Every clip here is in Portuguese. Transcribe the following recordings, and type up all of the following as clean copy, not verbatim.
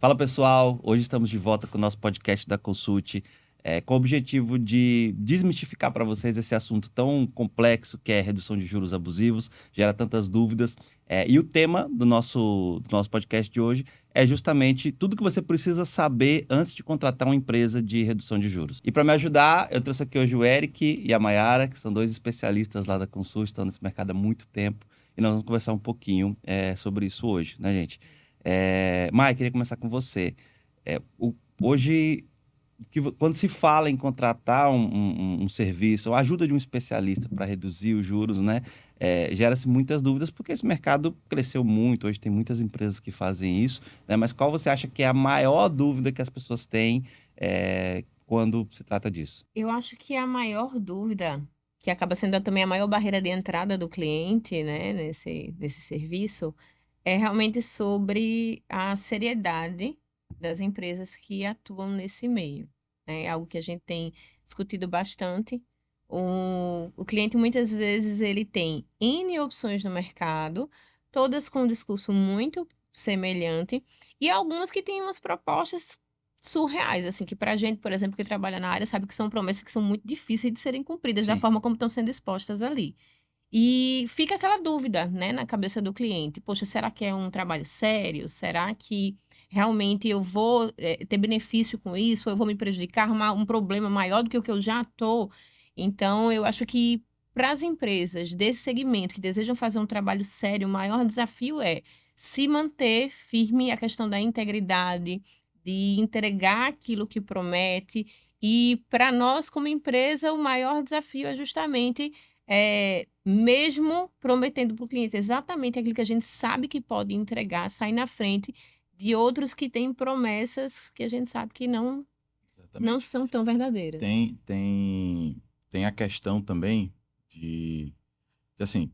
Fala pessoal, hoje estamos de volta com o nosso podcast da Consult, com o objetivo de desmistificar para vocês esse assunto tão complexo que é redução de juros abusivos, gera tantas dúvidas. E o tema do nosso podcast de hoje é justamente tudo que você precisa saber antes de contratar uma empresa de redução de juros. E para me ajudar, eu trouxe aqui hoje o Eric e a Mayara, que são dois especialistas lá da Consult, estão nesse mercado há muito tempo, e nós vamos conversar um pouquinho sobre isso hoje, né, gente? Mai, queria começar com você. Hoje, quando se fala em contratar um serviço, ou a ajuda de um especialista para reduzir os juros, né, gera-se muitas dúvidas, porque esse mercado cresceu muito, hoje tem muitas empresas que fazem isso, né, mas qual você acha que é a maior dúvida que as pessoas têm quando se trata disso? Eu acho que a maior dúvida, que acaba sendo também a maior barreira de entrada do cliente, né, nesse serviço, é realmente sobre a seriedade das empresas que atuam nesse meio, né? É algo que a gente tem discutido bastante. O cliente muitas vezes ele tem N opções no mercado, todas com um discurso muito semelhante, e algumas que têm umas propostas surreais, assim, que pra gente, por exemplo, que trabalha na área, sabe que são promessas que são muito difíceis de serem cumpridas da Sim. forma como estão sendo expostas ali. E fica aquela dúvida, né, na cabeça do cliente: "Poxa, será que é um trabalho sério? Será que realmente eu vou, ter benefício com isso? Ou eu vou me prejudicar, arrumar um problema maior do que o que eu já tô?". Então eu acho que para as empresas desse segmento que desejam fazer um trabalho sério, o maior desafio é se manter firme a questão da integridade, de entregar aquilo que promete. E para nós como empresa, o maior desafio é justamente mesmo prometendo para o cliente exatamente aquilo que a gente sabe que pode entregar, sair na frente de outros que têm promessas que a gente sabe que não Exatamente. são tão verdadeiras. Tem a questão também de, assim,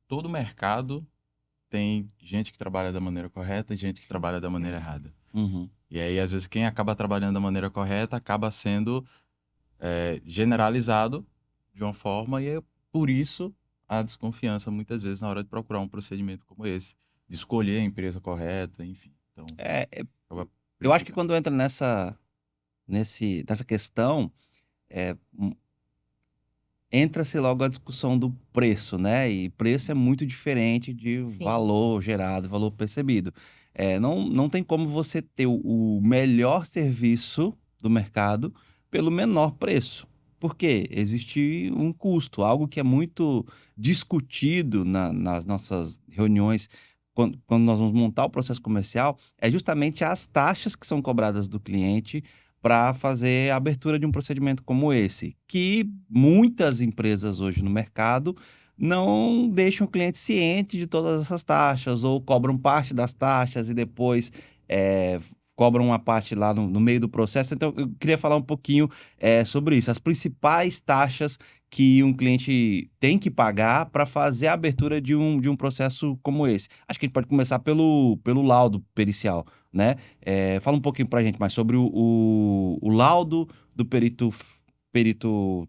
todo mercado tem gente que trabalha da maneira correta e gente que trabalha da maneira errada. Uhum. E aí, às vezes, quem acaba trabalhando da maneira correta acaba sendo generalizado de uma forma e é por isso a desconfiança, muitas vezes, na hora de procurar um procedimento como esse, de escolher a empresa correta, enfim. Então, É, é, acaba eu acho que prejudicando. quando entra nessa questão, entra-se logo a discussão do preço, né? E preço é muito diferente de Sim, valor gerado, valor percebido. Não tem como você ter o melhor serviço do mercado pelo menor preço. Por quê? Existe um custo, algo que é muito discutido nas nossas reuniões quando nós vamos montar o processo comercial, é justamente as taxas que são cobradas do cliente para fazer a abertura de um procedimento como esse, que muitas empresas hoje no mercado não deixam o cliente ciente de todas essas taxas ou cobram parte das taxas e depois eh, cobram uma parte lá no meio do processo. Então, eu queria falar um pouquinho sobre isso, as principais taxas que um cliente tem que pagar para fazer a abertura de um processo como esse. Acho que a gente pode começar pelo laudo pericial, né? Fala um pouquinho para a gente mais sobre o laudo do perito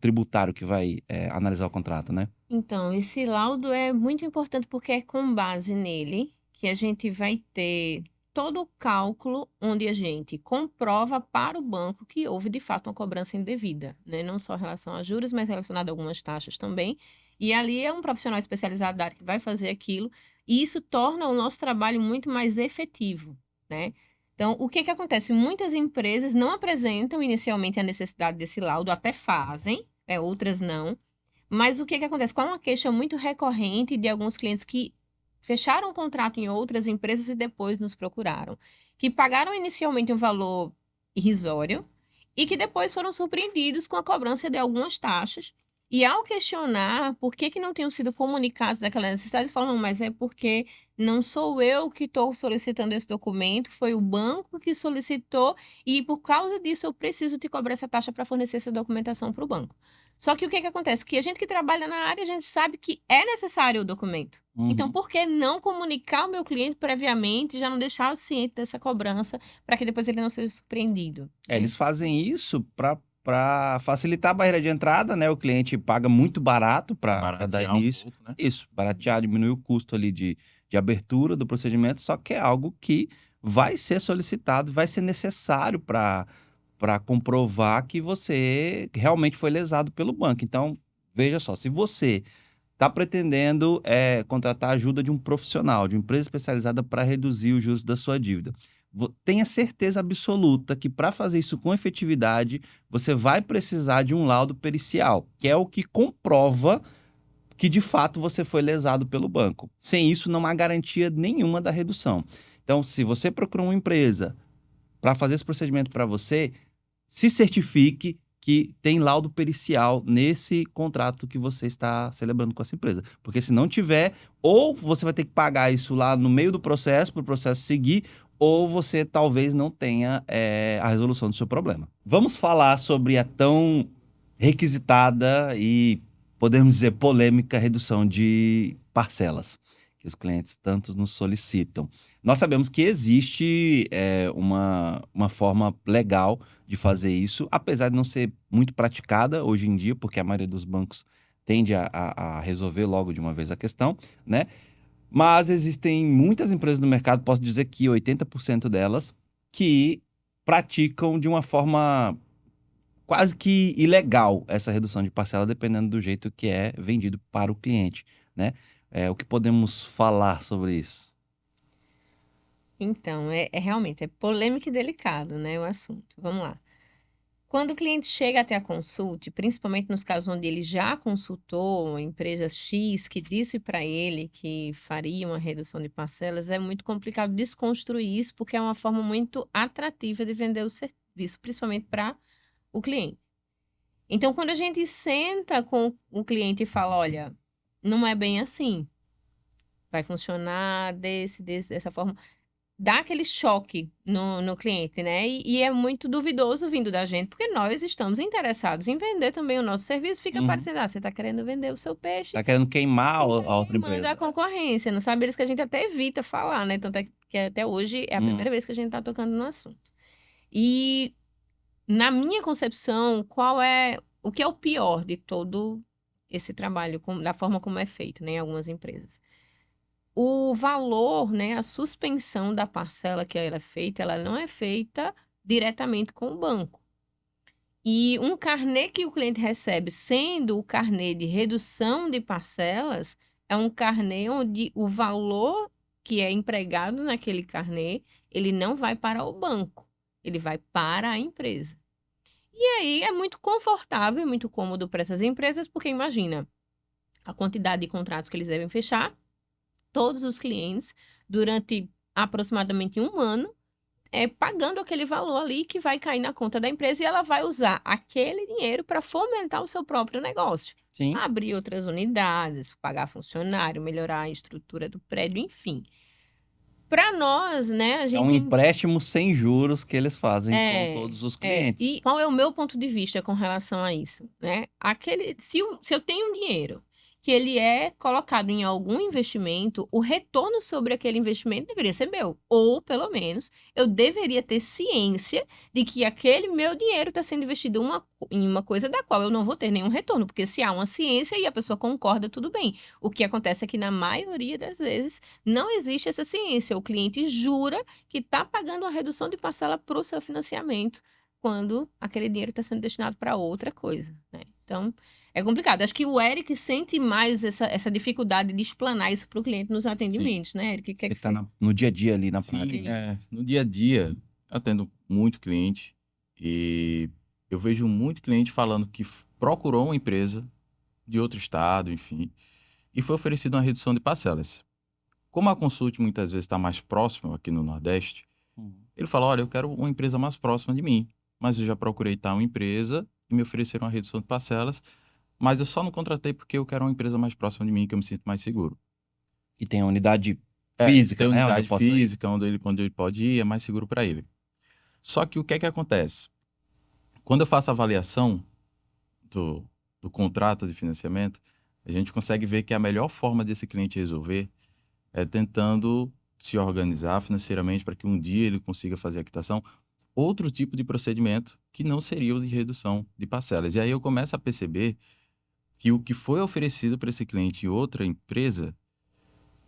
tributário que vai analisar o contrato, né? então esse laudo é muito importante, porque é com base nele que a gente vai ter todo o cálculo onde a gente comprova para o banco que houve de fato uma cobrança indevida, né, não só em relação a juros, mas relacionado a algumas taxas também. E ali é um profissional especializado da área que vai fazer aquilo, e isso torna o nosso trabalho muito mais efetivo, né. Então o que que acontece? Muitas empresas não apresentam inicialmente a necessidade desse laudo, até fazem, outras não. Mas o que que acontece? Qual é uma queixa muito recorrente de alguns clientes que fecharam um contrato em outras empresas e depois nos procuraram, que pagaram inicialmente um valor irrisório e que depois foram surpreendidos com a cobrança de algumas taxas. E ao questionar por que que não tinham sido comunicados daquela necessidade, eles falam: "Não, mas é porque não sou eu que estou solicitando esse documento, foi o banco que solicitou e por causa disso eu preciso te cobrar essa taxa para fornecer essa documentação para o banco". Só que o que que acontece? Que a gente que trabalha na área, a gente sabe que é necessário o documento. Então, Uhum. por que não comunicar ao meu cliente previamente, e já não deixar o ciente dessa cobrança, para que depois ele não seja surpreendido, né? Eles fazem isso para facilitar a barreira de entrada, né? O cliente paga muito barato Para para dar baratear um início. pouco, né? Isso, baratear, Isso. diminuir o custo ali de abertura do procedimento, só que é algo que vai ser solicitado, vai ser necessário para comprovar que você realmente foi lesado pelo banco. Então, veja só, se você está pretendendo contratar a ajuda de um profissional, de uma empresa especializada para reduzir os juros da sua dívida, tenha certeza absoluta que para fazer isso com efetividade, você vai precisar de um laudo pericial, que é o que comprova que de fato você foi lesado pelo banco. Sem isso, não há garantia nenhuma da redução. Então, se você procura uma empresa para fazer esse procedimento para você, se certifique que tem laudo pericial nesse contrato que você está celebrando com essa empresa. Porque se não tiver, ou você vai ter que pagar isso lá no meio do processo, para o processo seguir, ou você talvez não tenha a resolução do seu problema. Vamos falar sobre a tão requisitada e, podemos dizer, polêmica redução de parcelas, que os clientes tanto nos solicitam. Nós sabemos que existe uma forma legal de fazer isso, apesar de não ser muito praticada hoje em dia, porque a maioria dos bancos tende a resolver logo de uma vez a questão, né? Mas existem muitas empresas no mercado, posso dizer que 80% delas, que praticam de uma forma quase que ilegal essa redução de parcela, dependendo do jeito que é vendido para o cliente, né? O que podemos falar sobre isso? Então, realmente, é polêmico e delicado, né, o assunto. Vamos lá. Quando o cliente chega até a consulta, principalmente nos casos onde ele já consultou uma empresa X que disse para ele que faria uma redução de parcelas, é muito complicado desconstruir isso, porque é uma forma muito atrativa de vender o serviço, principalmente para o cliente. Então, quando a gente senta com o cliente e fala, olha, não é bem assim, vai funcionar dessa forma, dá aquele choque no cliente, né? E é muito duvidoso vindo da gente, porque nós estamos interessados em vender também o nosso serviço. Fica Uhum. parecendo, você está querendo vender o seu peixe Tá querendo queimar e a tá outra queimando a empresa. concorrência, não sabe? Eles que a gente até evita falar, né? Tanto é que até hoje é a primeira vez que a gente está tocando no assunto. E, na minha concepção, o que é o pior de todo esse trabalho, da forma como é feito, né, em algumas empresas? O valor, né, a suspensão da parcela que ela é feita, ela não é feita diretamente com o banco. E um carnê que o cliente recebe, sendo o carnê de redução de parcelas, é um carnê onde o valor que é empregado naquele carnê, ele não vai para o banco, ele vai para a empresa. E aí é muito confortável e muito cômodo para essas empresas, porque imagina a quantidade de contratos que eles devem fechar, todos os clientes, durante aproximadamente 1 ano, pagando aquele valor ali que vai cair na conta da empresa e ela vai usar aquele dinheiro para fomentar o seu próprio negócio. Sim. Abrir outras unidades, pagar funcionário, melhorar a estrutura do prédio, enfim. Para nós, né, a É um gente. empréstimo sem juros que eles fazem com É, todos os clientes. E qual é o meu ponto de vista com relação a isso, né? Se eu tenho um dinheiro que ele é colocado em algum investimento, o retorno sobre aquele investimento deveria ser meu. Ou, pelo menos, eu deveria ter ciência de que aquele meu dinheiro está sendo investido em uma coisa da qual eu não vou ter nenhum retorno. Porque se há uma ciência e a pessoa concorda, tudo bem. O que acontece é que, na maioria das vezes, não existe essa ciência. O cliente jura que está pagando uma redução de parcela para o seu financiamento, quando aquele dinheiro está sendo destinado para outra coisa, né? Então, é complicado. Acho que o Eric sente mais essa dificuldade de explanar isso para o cliente nos Sim. atendimentos, né, Eric? O que é Ele que tá você... no dia a dia ali na Sim, prática. no dia a dia, eu atendo muito cliente e eu vejo muito cliente falando que procurou uma empresa de outro estado, enfim, e foi oferecida uma redução de parcelas. Como a Consult muitas vezes está mais próximo aqui no Nordeste, ele fala, olha, eu quero uma empresa mais próxima de mim, mas eu já procurei tal empresa e me ofereceram uma redução de parcelas, mas eu só não contratei porque eu quero uma empresa mais próxima de mim, que eu me sinto mais seguro. E tem a unidade Tem física, né? Onde eu unidade posso ir. física, onde ele pode ir, é mais seguro para ele. Só que o que é que acontece? Quando eu faço a avaliação do contrato de financiamento, a gente consegue ver que a melhor forma desse cliente resolver é tentando se organizar financeiramente para que um dia ele consiga fazer a quitação, outro tipo de procedimento que não seria o de redução de parcelas. E aí eu começo a perceber que o que foi oferecido para esse cliente em outra empresa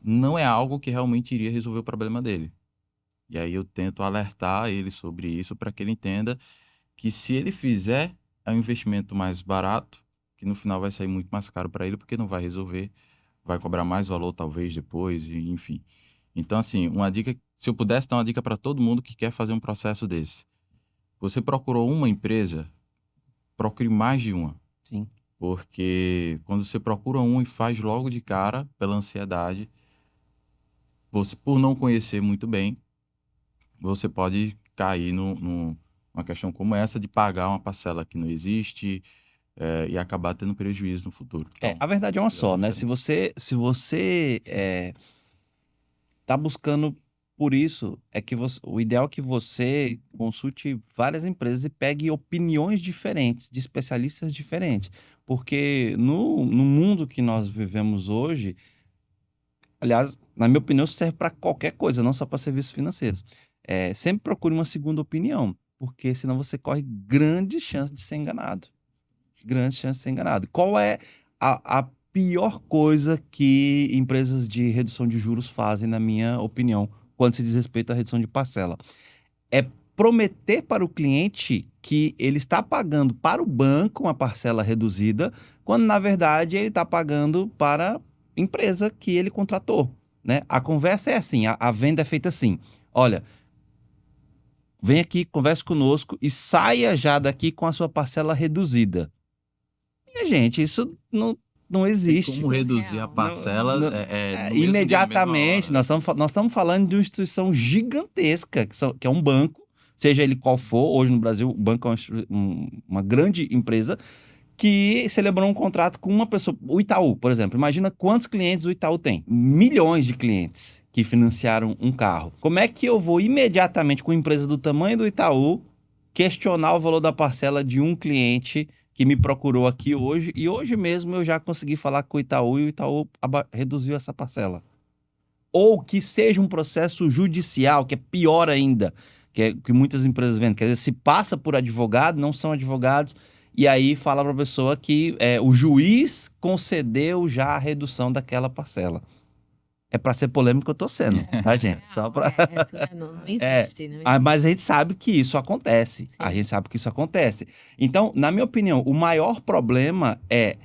não é algo que realmente iria resolver o problema dele. E aí eu tento alertar ele sobre isso para que ele entenda que se ele fizer, é um investimento mais barato, que no final vai sair muito mais caro para ele, porque não vai resolver, vai cobrar mais valor talvez depois, e, enfim. Então, assim, uma dica, se eu pudesse dar uma dica para todo mundo que quer fazer um processo desse. Você procurou uma empresa, procure mais de uma. Sim. Porque quando você procura um e faz logo de cara, pela ansiedade, você, por não conhecer muito bem, você pode cair numa questão como essa de pagar uma parcela que não existe e acabar tendo prejuízo no futuro. Então, A verdade é uma isso é só, né? diferente. Se você tá buscando por isso, é que o ideal é que você consulte várias empresas e pegue opiniões diferentes, de especialistas diferentes. Porque no mundo que nós vivemos hoje, aliás, na minha opinião, isso serve para qualquer coisa, não só para serviços financeiros. Sempre procure uma segunda opinião, porque senão você corre grandes chances de ser enganado. Grandes chances de ser enganado. Qual é a pior coisa que empresas de redução de juros fazem, na minha opinião, quando se diz respeito à redução de parcela? É prometer para o cliente que ele está pagando para o banco uma parcela reduzida, quando na verdade ele está pagando para a empresa que ele contratou, né? A conversa é assim, a venda é feita assim. Olha, vem aqui, converse conosco e saia já daqui com a sua parcela reduzida. E, gente, isso não Tem existe. como reduzir a Surreal. parcela Não- no mesmo dia, na mesma Imediatamente, hora. nós estamos falando de uma instituição gigantesca, que é um banco, seja ele qual for. Hoje no Brasil, o banco é uma grande empresa que celebrou um contrato com uma pessoa. O Itaú, por exemplo. Imagina quantos clientes o Itaú tem. Milhões de clientes que financiaram um carro. Como é que eu vou imediatamente, com uma empresa do tamanho do Itaú, questionar o valor da parcela de um cliente que me procurou aqui hoje? E hoje mesmo eu já consegui falar com o Itaú e o Itaú reduziu essa parcela. Ou que seja um processo judicial, que é pior ainda, que muitas empresas vendem. Quer dizer, se passa por advogado, não são advogados, e aí fala para a pessoa que o juiz concedeu já a redução daquela parcela. É para ser polêmico, eu tô sendo, tá, gente? Só para. Não existe, não existe. Mas a gente sabe que isso acontece. Sim. A gente sabe que isso acontece. Então, na minha opinião, o maior problema é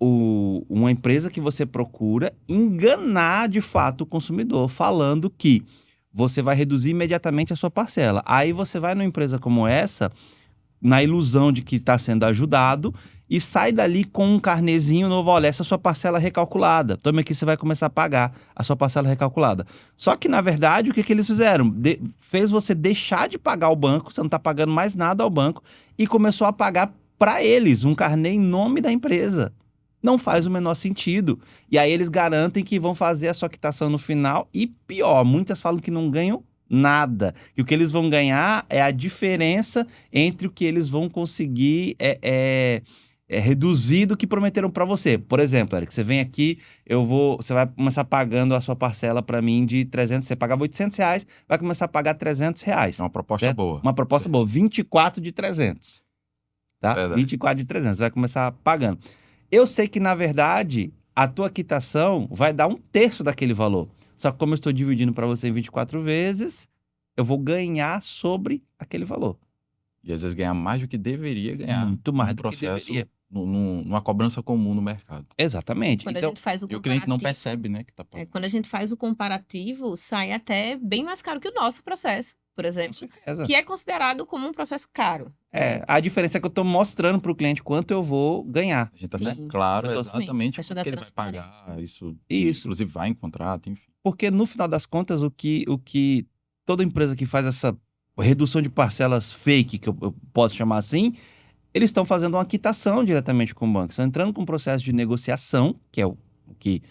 uma empresa que você procura enganar de fato o consumidor, falando que você vai reduzir imediatamente a sua parcela. Aí você vai numa empresa como essa, na ilusão de que está sendo ajudado, e sai dali com um carnezinho novo. Olha, essa é a sua parcela recalculada. Tome aqui, você vai começar a pagar a sua parcela recalculada. Só que, na verdade, o que eles fizeram? Fez você deixar de pagar ao banco, você não está pagando mais nada ao banco, e começou a pagar para eles um carnê em nome da empresa. Não faz o menor sentido. E aí eles garantem que vão fazer a sua quitação no final, e pior, muitas falam que não ganham nada. E o que eles vão ganhar é a diferença entre o que eles vão conseguir reduzir do que prometeram para você. Por exemplo, Eric, você vem aqui, você vai começar pagando a sua parcela para mim de 300, você pagava R$800, vai começar a pagar R$300. É uma proposta certo? boa. Uma proposta boa, 24 de 300. Tá? Verdade. 24 de 300, vai começar pagando. Eu sei que, na verdade, a tua quitação vai dar 1/3 daquele valor. Só que como eu estou dividindo para você em 24 vezes, eu vou ganhar sobre aquele valor. E às vezes ganhar mais do que deveria ganhar. Muito mais num do que processo, deveria. numa cobrança comum no mercado. Exatamente. Quando Então, a gente faz o E o cliente não comparativo, percebe, né, que tá pagando. quando a gente faz o comparativo, sai até bem mais caro que o nosso processo, por com exemplo, certeza. que é considerado como um processo caro. A diferença é que eu estou mostrando para o cliente quanto eu vou ganhar. A gente tá Sim. sendo claro Exatamente. exatamente Questão o da que ele vai pagar. transparência. Isso, Isso. inclusive, vai em contrato, enfim. Porque no final das contas, o que toda empresa que faz essa redução de parcelas fake, que eu posso chamar assim, eles estão fazendo uma quitação diretamente com o banco. Estão entrando com um processo de negociação, que é o que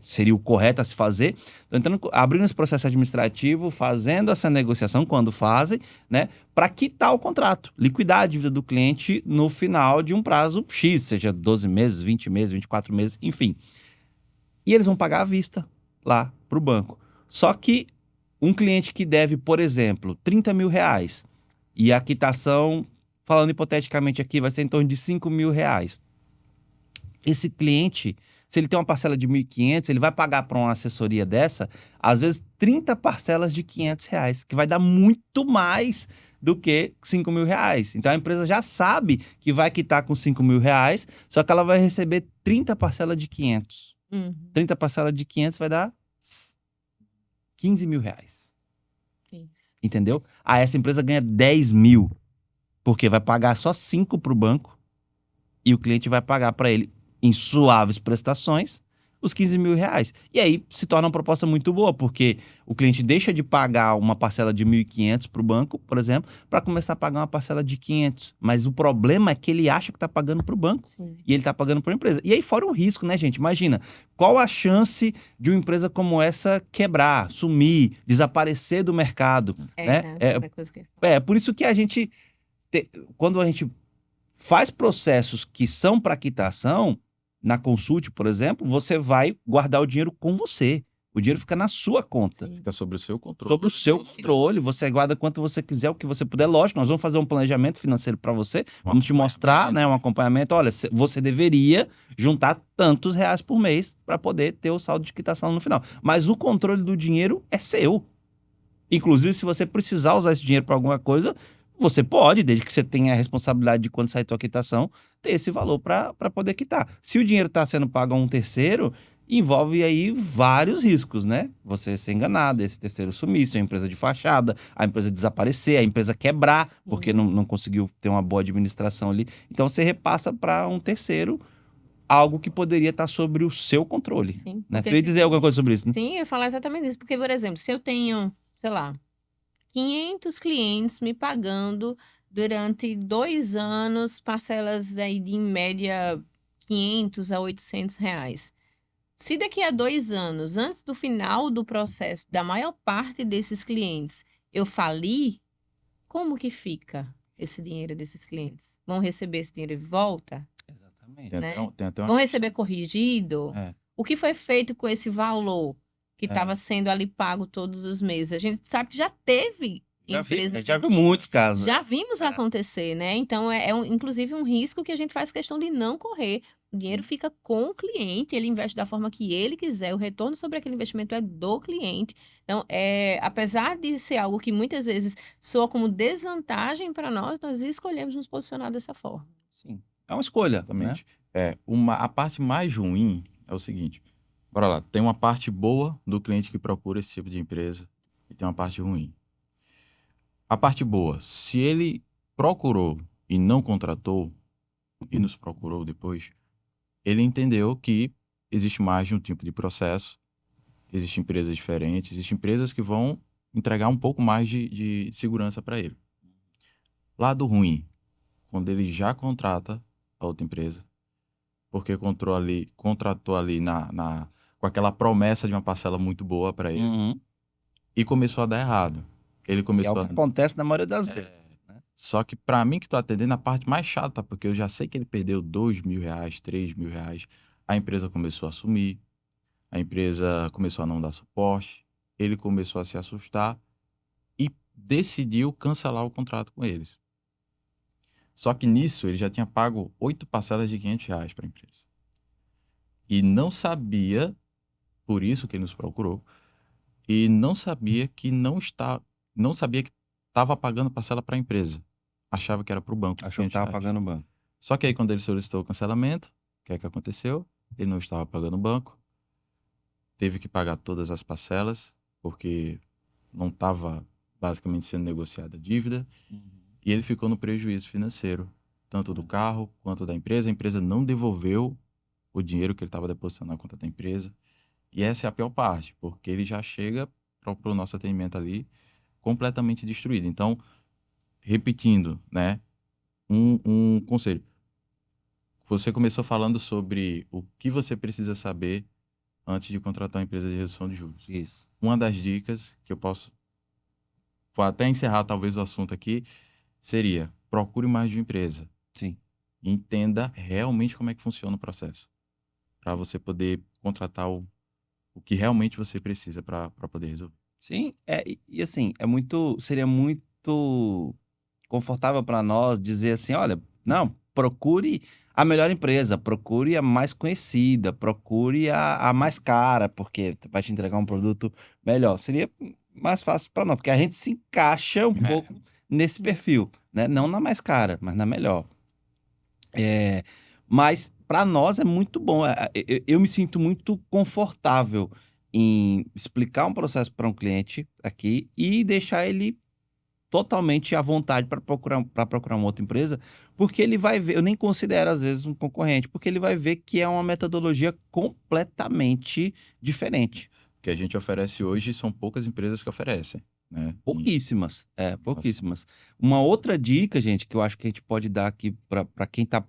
seria o correto a se fazer. Estão abrindo esse processo administrativo, fazendo essa negociação quando fazem, né, para quitar o contrato, liquidar a dívida do cliente no final de um prazo X, seja 12 meses, 20 meses, 24 meses, enfim. E eles vão pagar à vista lá para o banco. Só que um cliente que deve, por exemplo, R$30 mil, e a quitação, falando hipoteticamente aqui, vai ser em torno de R$5 mil. esse cliente, se ele tem uma parcela de 1.500, ele vai pagar para uma assessoria dessa, às vezes 30 parcelas de R$ 500, que vai dar muito mais do que R$ 5.000. Então a empresa já sabe que vai quitar com R$ 5.000, só que ela vai receber 30 parcelas de 500. 30 parcelas de 500 vai dar R$ 15.000. Isso. Entendeu? Aí essa empresa ganha 10 mil, porque vai pagar só 5 para o banco e o cliente vai pagar para ele em suaves prestações os R$ 15.000. E aí se torna uma proposta muito boa, porque o cliente deixa de pagar uma parcela de 1.500 para o banco, por exemplo, para começar a pagar uma parcela de 500. Mas o problema é que ele acha que está pagando para o banco. Sim. E ele está pagando para a empresa. E aí fora o risco, né, gente? Imagina, qual a chance de uma empresa como essa quebrar, sumir, desaparecer do mercado, né? Outra coisa que eu ia falar. Por isso que a gente, quando a gente faz processos que são para quitação, na Consult, por exemplo, você vai guardar o dinheiro com você. O dinheiro fica na sua conta. Sim. Fica sobre o seu controle. Sobre o seu controle, você guarda quanto você quiser, o que você puder. Lógico, nós vamos fazer um planejamento financeiro para você, vamos te mostrar, né, um acompanhamento. Olha, você deveria juntar tantos reais por mês para poder ter o saldo de quitação no final. Mas o controle do dinheiro é seu. Inclusive, se você precisar usar esse dinheiro para alguma coisa, você pode, desde que você tenha a responsabilidade de quando sair tua quitação, ter esse valor para poder quitar. Se o dinheiro está sendo pago a um terceiro, envolve aí vários riscos, né? Você ser enganado, esse terceiro sumir, ser uma empresa de fachada, a empresa desaparecer, a empresa quebrar, porque não conseguiu ter uma boa administração ali. Então, você repassa para um terceiro algo que poderia estar sobre o seu controle. Sim, Né? porque- Tu ia dizer alguma coisa sobre isso, né? Sim, eu ia falar exatamente isso. Porque, por exemplo, se eu tenho, sei lá, 500 clientes me pagando durante 2 anos, parcelas aí de, em média, R$ 500 a R$ 800. Se daqui a 2 anos, antes do final do processo da maior parte desses clientes, eu falir, como que fica esse dinheiro desses clientes? Vão receber esse dinheiro de volta? Exatamente. Tem né? até uma Vão receber corrigido? É. O que foi feito com esse valor que É. estava sendo ali pago todos os meses? A gente sabe que já teve empresas Já viu que muitos casos. já vimos acontecer, né? Então, inclusive um risco que a gente faz questão de não correr. O dinheiro fica com o cliente, ele investe da forma que ele quiser, o retorno sobre aquele investimento é do cliente. Então, apesar de ser algo que muitas vezes soa como desvantagem para nós escolhemos nos posicionar dessa forma. Sim. É uma escolha, né? Exatamente. A parte mais ruim é o seguinte. Bora lá. Tem uma parte boa do cliente que procura esse tipo de empresa e tem uma parte ruim. A parte boa, se ele procurou e não contratou e nos procurou depois, ele entendeu que existe mais de um tipo de processo, existem empresas diferentes, existem empresas que vão entregar um pouco mais de segurança para ele. Lado ruim, quando ele já contrata a outra empresa, porque contratou ali com aquela promessa de uma parcela muito boa para ele Uhum. e começou a dar errado. Ele E é começou o que acontece na maioria das vezes. Né? Só que para mim que tô atendendo a parte mais chata, porque eu já sei que ele perdeu R$ 2.000, R$ 3.000, a empresa começou a sumir, a empresa começou a não dar suporte, ele começou a se assustar e decidiu cancelar o contrato com eles. Só que nisso ele já tinha pago 8 parcelas de R$ 500 para a empresa. E não sabia, por isso que ele nos procurou, e não sabia que estava pagando parcela para a empresa. Achava que era para o banco. Achou que estava R$ 500. pagando o banco. Só que aí quando ele solicitou o cancelamento, o que é que aconteceu? Ele não estava pagando o banco, teve que pagar todas as parcelas, porque não estava basicamente sendo negociada a dívida, e ele ficou no prejuízo financeiro, tanto do carro quanto da empresa. A empresa não devolveu o dinheiro que ele estava depositando na conta da empresa. E essa é a pior parte, porque ele já chega para o nosso atendimento ali completamente destruído. Então, repetindo, né, um conselho. Você começou falando sobre o que você precisa saber antes de contratar uma empresa de redução de juros. Isso. Uma das dicas que eu vou até encerrar talvez o assunto aqui, seria: procure mais de uma empresa. Sim. Entenda realmente como é que funciona o processo, para você poder contratar o que realmente você precisa para poder resolver. Sim, e assim, seria muito confortável para nós dizer assim, olha, não, procure a melhor empresa, procure a mais conhecida, procure a mais cara, porque vai te entregar um produto melhor. Seria mais fácil para nós, porque a gente se encaixa um pouco nesse perfil, né? Não na mais cara, mas na melhor. Mas para nós é muito bom. Eu me sinto muito confortável em explicar um processo para um cliente aqui e deixar ele totalmente à vontade para procurar uma outra empresa, porque ele vai ver, eu nem considero às vezes um concorrente, porque ele vai ver que é uma metodologia completamente diferente. O que a gente oferece hoje são poucas empresas que oferecem, né? Pouquíssimas, pouquíssimas. Uma outra dica, gente, que eu acho que a gente pode dar aqui para quem está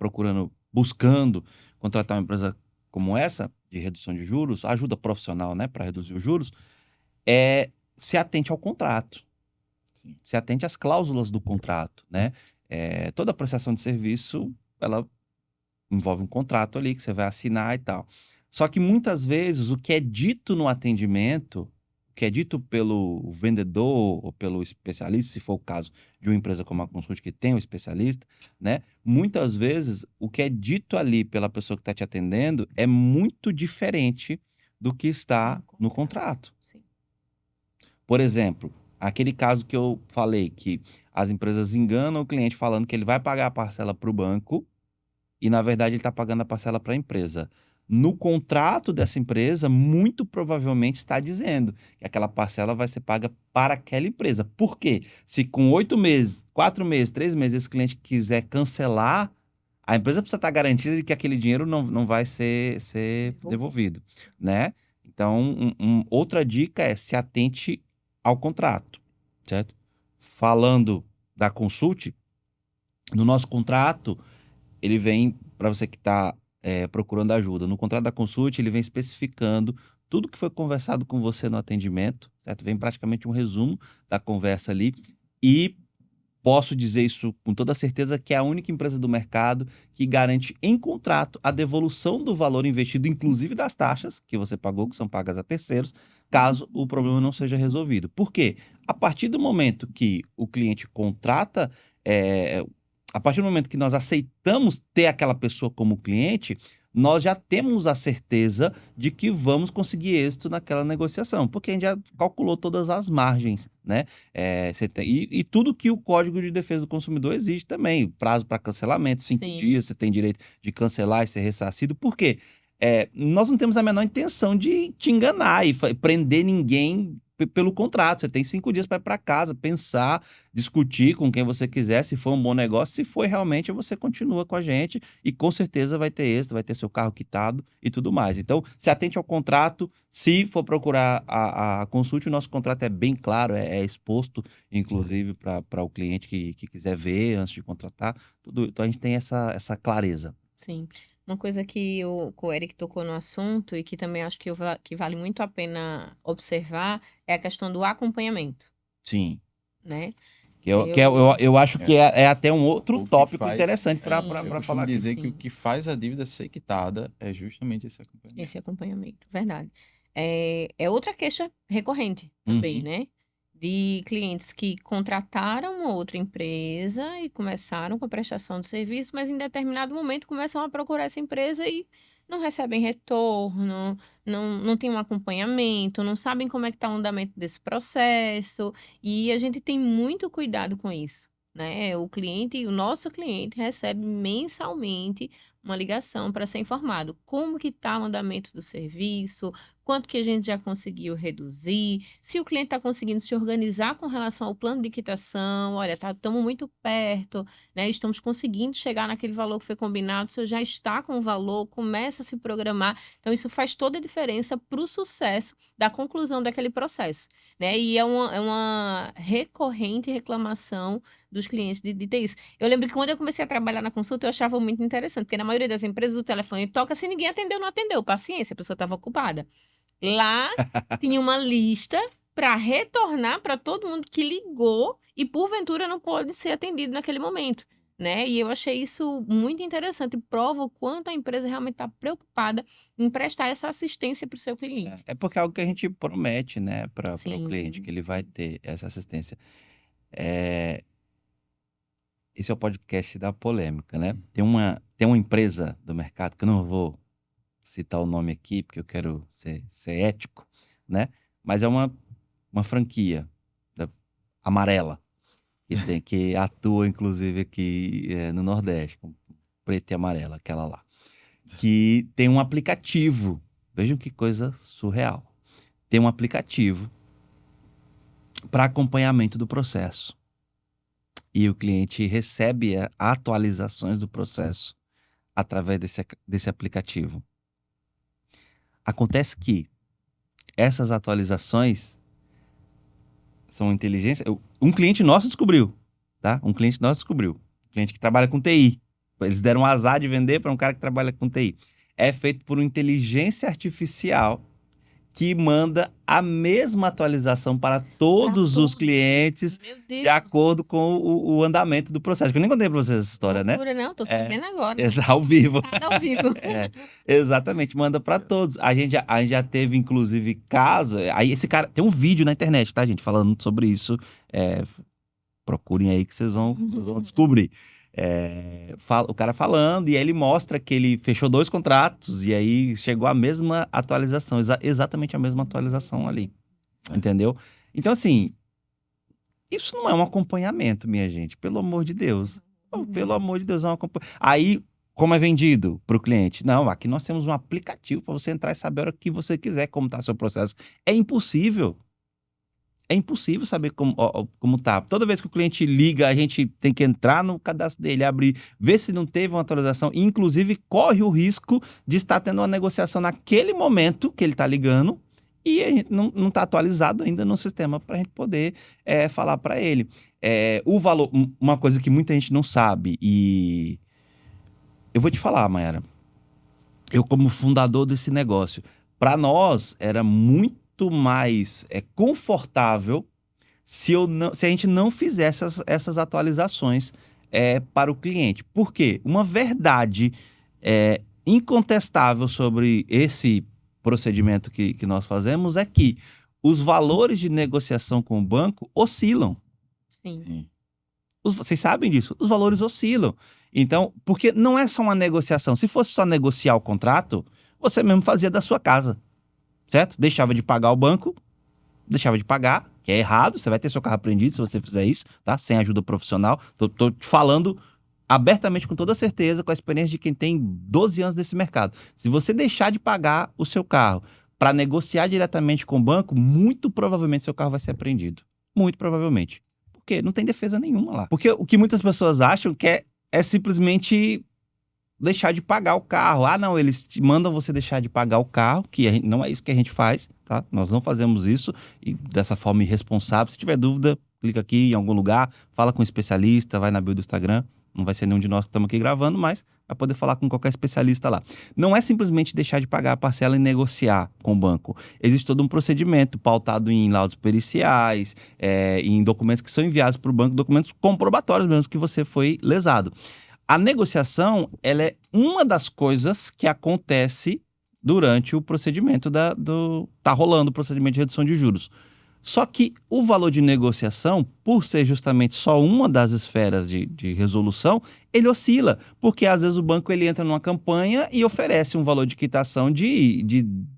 buscando contratar uma empresa como essa, de redução de juros, ajuda profissional, né, para reduzir os juros, é se atente ao contrato. Sim. Se atente às cláusulas do contrato, né? Toda prestação de serviço, ela envolve um contrato ali que você vai assinar e tal. Só que muitas vezes o que é dito no atendimento, o que é dito pelo vendedor ou pelo especialista, se for o caso de uma empresa como a Consult que tem um especialista, né? Muitas vezes o que é dito ali pela pessoa que está te atendendo é muito diferente do que está no contrato. Sim. Por exemplo, aquele caso que eu falei que as empresas enganam o cliente falando que ele vai pagar a parcela para o banco e, na verdade, ele está pagando a parcela para a empresa. No contrato dessa empresa, muito provavelmente está dizendo que aquela parcela vai ser paga para aquela empresa. Por quê? Se com 8 meses, 4 meses, 3 meses, esse cliente quiser cancelar, a empresa precisa estar garantida de que aquele dinheiro não vai ser devolvido, né? Então, outra dica é se atente ao contrato, certo? Falando da Consult, no nosso contrato, ele vem, para você que está procurando ajuda, no contrato da Consult, ele vem especificando tudo que foi conversado com você no atendimento, certo? Vem praticamente um resumo da conversa ali e posso dizer isso com toda certeza que é a única empresa do mercado que garante em contrato a devolução do valor investido, inclusive das taxas que você pagou, que são pagas a terceiros, caso o problema não seja resolvido. Por quê? A partir do momento que o cliente contrata, a partir do momento que nós aceitamos ter aquela pessoa como cliente, nós já temos a certeza de que vamos conseguir êxito naquela negociação, porque a gente já calculou todas as margens, né? E tudo que o Código de Defesa do Consumidor exige também, prazo para cancelamento, 5 Sim. dias, você tem direito de cancelar e ser ressarcido. Por quê? Nós não temos a menor intenção de te enganar e prender ninguém pelo contrato. Você tem 5 dias para ir para casa, pensar, discutir com quem você quiser, se for um bom negócio. Se for realmente, você continua com a gente e com certeza vai ter êxito, vai ter seu carro quitado e tudo mais. Então, se atente ao contrato. Se for procurar a Consult, o nosso contrato é bem claro, é exposto, inclusive, para o cliente que quiser ver antes de contratar. Então, a gente tem essa clareza. Sim. Uma coisa que o Eric tocou no assunto e que também acho que vale muito a pena observar é a questão do acompanhamento, Sim. né? Eu acho que é até um outro O que tópico faz- interessante Sim. para Eu costumo falar aqui. dizer que Sim. o que faz a dívida ser quitada é justamente esse acompanhamento. Esse acompanhamento, verdade. É outra queixa recorrente também, Uhum. né? De clientes que contrataram uma outra empresa e começaram com a prestação de serviço, mas em determinado momento começam a procurar essa empresa e não recebem retorno, não tem um acompanhamento, não sabem como é que está o andamento desse processo, e a gente tem muito cuidado com isso, né? O nosso cliente recebe mensalmente uma ligação para ser informado como que está o andamento do serviço, quanto que a gente já conseguiu reduzir, se o cliente está conseguindo se organizar com relação ao plano de quitação, olha, estamos muito perto, né? Estamos conseguindo chegar naquele valor que foi combinado, o senhor já está com o valor, começa a se programar. Então, isso faz toda a diferença para o sucesso da conclusão daquele processo, né? E é uma recorrente reclamação dos clientes de ter isso. Eu lembro que quando eu comecei a trabalhar na Consulta, eu achava muito interessante, porque na maioria das empresas o telefone toca, se ninguém atendeu, não atendeu. Paciência, a pessoa estava ocupada. Lá tinha uma lista para retornar para todo mundo que ligou e porventura não pode ser atendido naquele momento, né? E eu achei isso muito interessante, prova o quanto a empresa realmente está preocupada em prestar essa assistência para o seu cliente. É porque é algo que a gente promete, né, para o Sim, cliente, que ele vai ter essa assistência. É, Esse é o podcast da polêmica, né? Tem uma empresa do mercado, que eu não vou citar o nome aqui, porque eu quero ser ético, né? Mas é uma franquia amarela, que atua, inclusive, aqui no Nordeste, com preto e amarela, aquela lá. Que tem um aplicativo. Vejam que coisa surreal. Tem um aplicativo para acompanhamento do processo. E o cliente recebe atualizações do processo através desse aplicativo. Acontece que essas atualizações são inteligência. Um cliente nosso descobriu, tá? Um cliente nosso descobriu. Um cliente que trabalha com TI. Eles deram um azar de vender para um cara que trabalha com TI. É feito por uma inteligência artificial que manda a mesma atualização para todos os clientes Meu de Deus. acordo com o andamento do processo. Eu nem contei para vocês essa história, né? Loucura, não, tô sabendo agora. Ao vivo. Nada ao vivo. Exatamente, manda para todos. A gente já teve, inclusive, caso. Aí esse cara. Tem um vídeo na internet, tá, gente? Falando sobre isso. Procurem aí que vocês vão descobrir. O cara falando, e aí ele mostra que ele fechou 2 contratos, e aí chegou a mesma atualização, exatamente a mesma atualização ali. Entendeu? Então, assim, isso não é um acompanhamento, minha gente, pelo amor de Deus. Pelo amor de Deus, é um acompanhamento. Aí, como é vendido para o cliente? Não, aqui nós temos um aplicativo para você entrar e saber a hora que você quiser como está seu processo. É impossível. É impossível saber como tá. Toda vez que o cliente liga, a gente tem que entrar no cadastro dele, abrir, ver se não teve uma atualização. E, inclusive, corre o risco de estar tendo uma negociação naquele momento que ele está ligando e a gente não está atualizado ainda no sistema para a gente poder falar para ele. O valor, uma coisa que muita gente não sabe, e eu vou te falar, Mayara, eu como fundador desse negócio, para nós era muito mais confortável se a gente não fizesse essas atualizações para o cliente. Por quê? Uma verdade incontestável sobre esse procedimento que nós fazemos é que os valores de negociação com o banco oscilam. Sim. Vocês sabem disso? Os valores oscilam. Então, porque não é só uma negociação. Se fosse só negociar o contrato, você mesmo fazia da sua casa. Certo? Deixava de pagar o banco, deixava de pagar, que é errado, você vai ter seu carro apreendido se você fizer isso, tá? Sem ajuda profissional. Tô te falando abertamente, com toda certeza, com a experiência de quem tem 12 anos nesse mercado. Se você deixar de pagar o seu carro para negociar diretamente com o banco, muito provavelmente seu carro vai ser apreendido. Muito provavelmente. Por quê? Não tem defesa nenhuma lá. Porque o que muitas pessoas acham que é simplesmente deixar de pagar o carro. Ah, não, eles mandam você deixar de pagar o carro, que não é isso que a gente faz, tá? Nós não fazemos isso e dessa forma irresponsável. Se tiver dúvida, clica aqui em algum lugar, fala com um especialista, vai na bio do Instagram. Não vai ser nenhum de nós que estamos aqui gravando, mas vai poder falar com qualquer especialista lá. Não é simplesmente deixar de pagar a parcela e negociar com o banco. Existe todo um procedimento pautado em laudos periciais, em documentos que são enviados para o banco, documentos comprobatórios mesmo que você foi lesado. A negociação, ela é uma das coisas que acontece durante o procedimento tá rolando o procedimento de redução de juros. Só que o valor de negociação, por ser justamente só uma das esferas de resolução, ele oscila, porque às vezes o banco ele entra numa campanha e oferece um valor de quitação de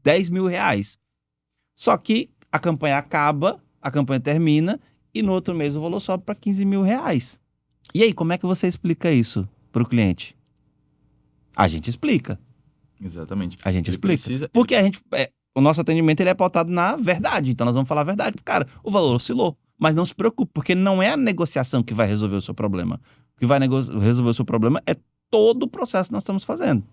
10 mil reais. Só que a campanha acaba, a campanha termina e no outro mês o valor sobe para 15 mil reais. E aí, como é que você explica isso para o cliente? A gente explica. Exatamente. A gente explica. Porque o nosso atendimento ele é pautado na verdade. Então, nós vamos falar a verdade. Cara, o valor oscilou. Mas não se preocupe, porque não é a negociação que vai resolver o seu problema. O que vai resolver o seu problema é todo o processo que nós estamos fazendo.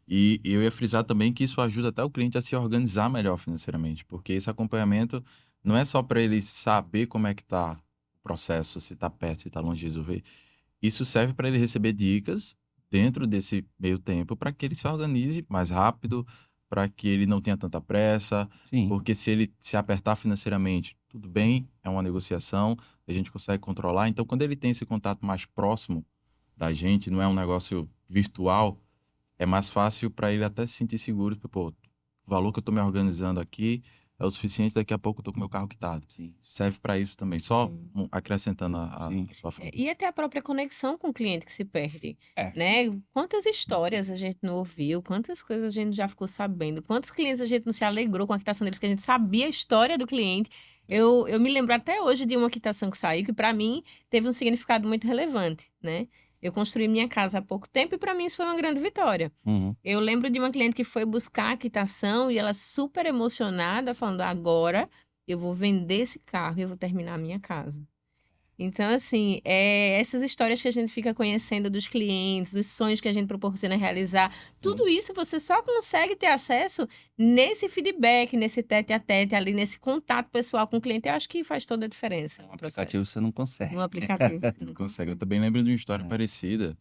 E eu ia frisar também que isso ajuda até o cliente a se organizar melhor financeiramente. Porque esse acompanhamento não é só para ele saber como é que está o processo, se está perto, se está longe de resolver. Isso serve para ele receber dicas dentro desse meio tempo para que ele se organize mais rápido, para que ele não tenha tanta pressa. Sim. Porque se ele se apertar financeiramente, tudo bem, é uma negociação, a gente consegue controlar. Então, quando ele tem esse contato mais próximo da gente, não é um negócio virtual, é mais fácil para ele até se sentir seguro. Pô, o valor que eu estou me organizando aqui é o suficiente, daqui a pouco eu tô com meu carro quitado. Sim. Serve para isso também, só Sim. acrescentando a Sim. sua fala. E até a própria conexão com o cliente que se perde, É. né? Quantas histórias a gente não ouviu, quantas coisas a gente já ficou sabendo, quantos clientes a gente não se alegrou com a quitação deles, que a gente sabia a história do cliente. Eu me lembro até hoje de uma quitação que saiu, que para mim teve um significado muito relevante, né? Eu construí minha casa há pouco tempo e para mim isso foi uma grande vitória. Uhum. Eu lembro de uma cliente que foi buscar a quitação e ela super emocionada, falando: agora eu vou vender esse carro e eu vou terminar a minha casa. Então, assim, essas histórias que a gente fica conhecendo dos clientes, os sonhos que a gente proporciona realizar, tudo isso você só consegue ter acesso nesse feedback, nesse tete a tete, ali, nesse contato pessoal com o cliente. Eu acho que faz toda a diferença No no processo, aplicativo você não consegue. no aplicativo. Não consegue. Eu também lembro de uma história É. parecida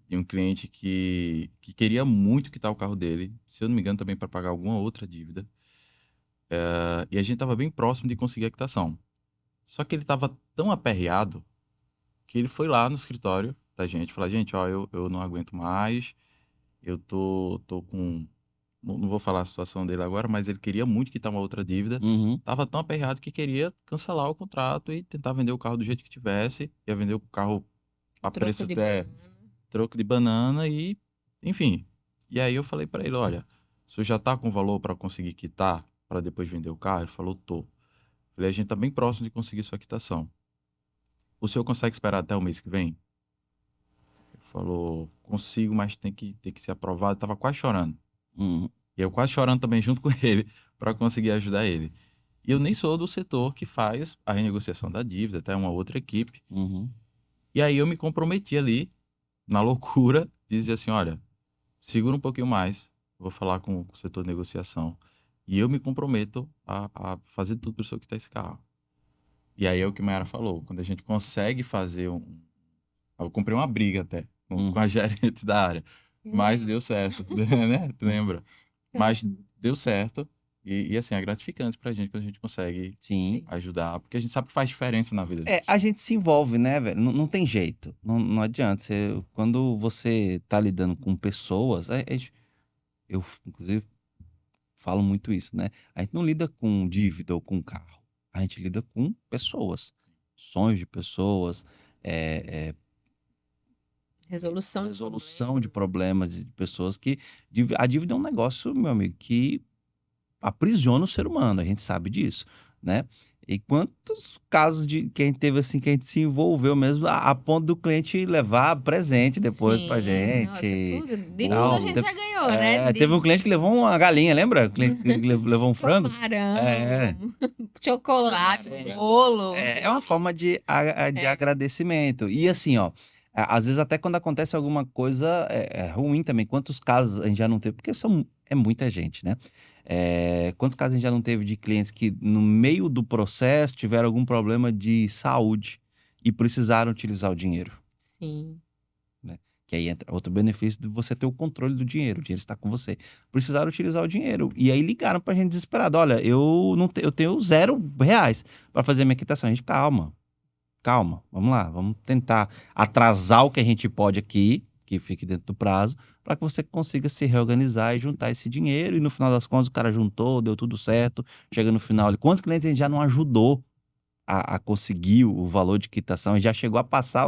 de um cliente que queria muito quitar o carro dele, se eu não me engano, também para pagar alguma outra dívida. E a gente estava bem próximo de conseguir a quitação. Só que ele estava tão aperreado que ele foi lá no escritório da gente falar: gente, ó, eu não aguento mais, eu tô com. Não vou falar a situação dele agora, mas ele queria muito quitar uma outra dívida. Uhum. Tava tão aperreado que queria cancelar o contrato e tentar vender o carro do jeito que tivesse. Ia vender o carro a Troco preço de até banana. troco de banana e, enfim. E aí eu falei pra ele: olha, o senhor já tá com valor para conseguir quitar, para depois vender o carro? Ele falou: tô. Falei: a gente tá bem próximo de conseguir sua quitação. O senhor consegue esperar até o mês que vem? Ele falou: consigo, mas tem que ser aprovado. Tava quase chorando. Uhum. E eu quase chorando também junto com ele para conseguir ajudar ele. E eu nem sou do setor que faz a renegociação da dívida, até uma outra equipe. Uhum. E aí eu me comprometi ali, na loucura, de dizer assim: olha, segura um pouquinho mais, vou falar com o setor de negociação. E eu me comprometo a fazer tudo para o senhor quitar esse carro. E aí é o que a Mayara falou: quando a gente consegue fazer um. Eu comprei uma briga até com a gerente da área, mas deu certo, né? Tu lembra? Mas deu certo. E assim, é gratificante pra gente quando a gente consegue Sim. ajudar, porque a gente sabe que faz diferença na vida deles. A gente se envolve, né, velho? Não tem jeito. Não adianta. Quando você tá lidando com pessoas, eu, inclusive, falo muito isso, né? A gente não lida com dívida ou com carro. A gente lida com pessoas. Sonhos de pessoas, é, Resolução de resolução de problemas. problemas de pessoas que. A dívida é um negócio, meu amigo, que aprisiona o ser humano, a gente sabe disso, né? E quantos casos de que a gente teve assim, que a gente se envolveu mesmo a ponto do cliente levar presente depois pra Sim, nossa, gente. tudo, de Tal. tudo a gente já ganhou, né? Teve um cliente que levou uma galinha, lembra? O cliente que levou um frango. Camarão, É. chocolate, bolo. É uma forma de É. agradecimento. E assim, ó, às vezes até quando acontece alguma coisa ruim também, quantos casos a gente já não teve, porque é muita gente, né? Quantos casos a gente já não teve de clientes que no meio do processo tiveram algum problema de saúde e precisaram utilizar o dinheiro, Sim. né? Que aí entra outro benefício de você ter o controle do dinheiro, o dinheiro está com você. Precisaram utilizar o dinheiro. E aí ligaram pra gente desesperado: olha, eu tenho R$ 0 para fazer minha quitação. A gente, calma, vamos lá, vamos tentar atrasar o que a gente pode aqui, que fique dentro do prazo, para que você consiga se reorganizar e juntar esse dinheiro. E no final das contas, o cara juntou, deu tudo certo. Chega no final, quantos clientes a gente já não ajudou a conseguir o valor de quitação? A gente já chegou a passar,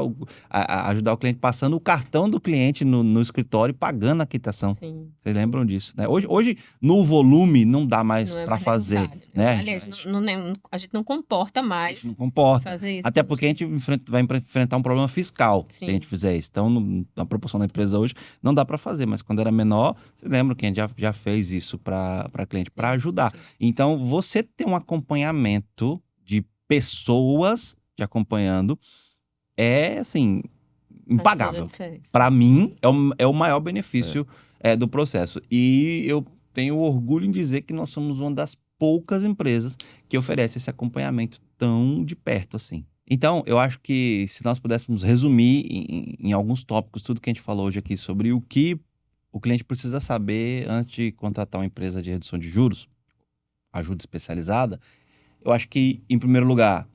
a ajudar o cliente passando o cartão do cliente no escritório e pagando a quitação. Sim. Vocês lembram disso, né? Hoje no volume, não dá mais Não é para mais fazer, necessário, né? Aliás, a gente não comporta A mais gente não comporta. fazer isso. Até porque a gente vai enfrentar um problema fiscal se a Sim. gente fizer isso. Então, na proporção da empresa hoje, não dá para fazer. Mas quando era menor, você lembra que a gente já fez isso para cliente, para ajudar. Sim. Então, você ter um acompanhamento de pessoas te acompanhando é, assim, Faz toda a impagável. diferença. Para mim, é o maior benefício do processo. E eu tenho orgulho em dizer que nós somos uma das poucas empresas que oferece esse acompanhamento tão de perto assim. Então, eu acho que se nós pudéssemos resumir em alguns tópicos tudo que a gente falou hoje aqui sobre o que o cliente precisa saber antes de contratar uma empresa de redução de juros, ajuda especializada, eu acho que, em primeiro lugar,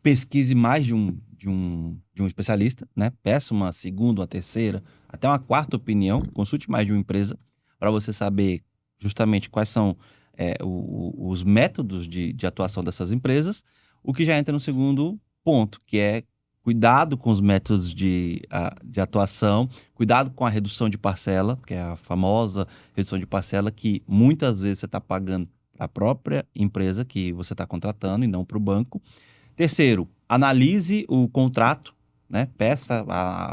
pesquise mais de um especialista, né? Peça uma segunda, uma terceira, até uma quarta opinião, consulte mais de uma empresa para você saber justamente quais são os métodos de atuação dessas empresas, o que já entra no segundo ponto, que é cuidado com os métodos de atuação, cuidado com a redução de parcela, que é a famosa redução de parcela que muitas vezes você está pagando para a própria empresa que você está contratando e não para o banco. Terceiro, analise o contrato, né? Peça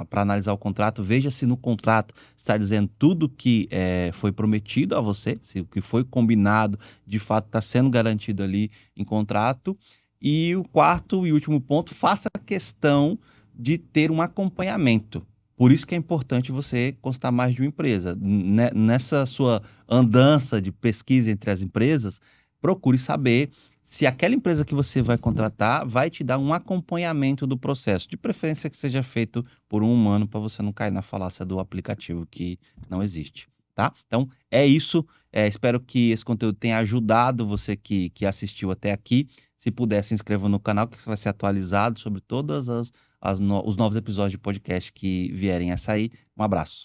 para analisar o contrato, veja se no contrato está dizendo tudo que foi prometido a você, se o que foi combinado de fato está sendo garantido ali em contrato. E o quarto e último ponto, faça questão de ter um acompanhamento. Por isso que é importante você consultar mais de uma empresa. Nessa sua andança de pesquisa entre as empresas, procure saber se aquela empresa que você vai contratar vai te dar um acompanhamento do processo. De preferência que seja feito por um humano, para você não cair na falácia do aplicativo que não existe. Tá? Então, é isso. Espero que esse conteúdo tenha ajudado você que assistiu até aqui. Se puder, se inscreva no canal, que você vai ser atualizado sobre todos os novos episódios de podcast que vierem a sair. Um abraço.